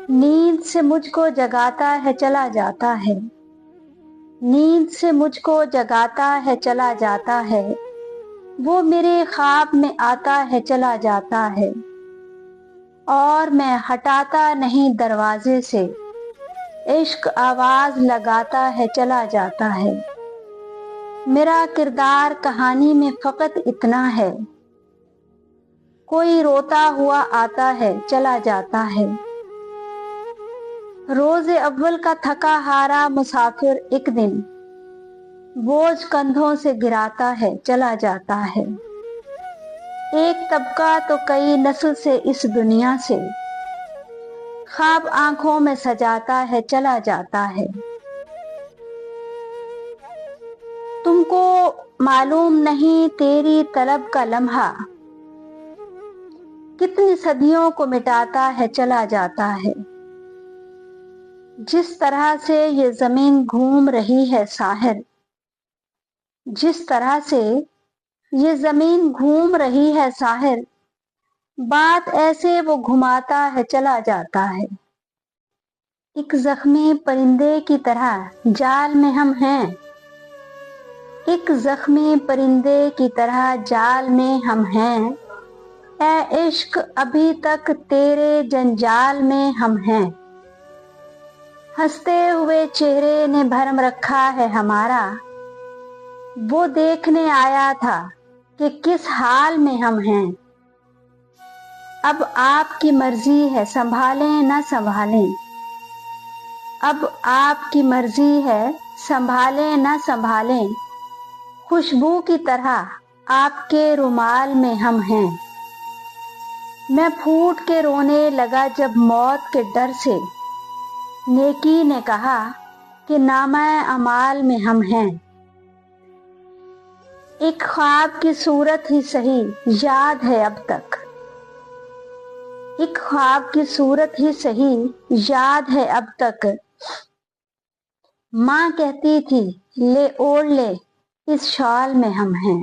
नींद से मुझको जगाता है चला जाता है, नींद से मुझको जगाता है चला जाता है, वो मेरे ख्वाब में आता है चला जाता है, और मैं हटाता नहीं दरवाजे से, इश्क आवाज लगाता है चला जाता है। मेरा किरदार कहानी में फकत इतना है, कोई रोता हुआ आता है चला जाता है। रोज़े अव्वल का थका हारा मुसाफिर एक दिन बोझ कंधों से गिराता है चला जाता है। एक तबका तो कई नस्ल से इस दुनिया से ख्वाब आंखों में सजाता है चला जाता है। तुमको मालूम नहीं तेरी तलब का लम्हा कितनी सदियों को मिटाता है चला जाता है। जिस तरह से ये जमीन घूम रही है साहिर, जिस तरह से ये जमीन घूम रही है साहिर, बात ऐसे वो घुमाता है चला जाता है। एक जख्मी परिंदे की तरह जाल में हम हैं, एक जख्मी परिंदे की तरह जाल में हम हैं, ऐ इश्क अभी तक तेरे जंजाल में हम हैं। हंसते हुए चेहरे ने भरम रखा है हमारा, वो देखने आया था कि किस हाल में हम हैं। अब आपकी मर्जी है संभालें न संभालें, अब आपकी मर्जी है संभालें न संभालें, खुशबू की तरह आपके रुमाल में हम हैं। मैं फूट के रोने लगा जब मौत के डर से, नेकी ने कहा कि नामा अमाल में हम हैं। एक ख्वाब की सूरत ही सही याद है अब तक, एक ख्वाब की सूरत ही सही याद है अब तक। माँ कहती थी ले ओढ़ ले इस शॉल में हम हैं।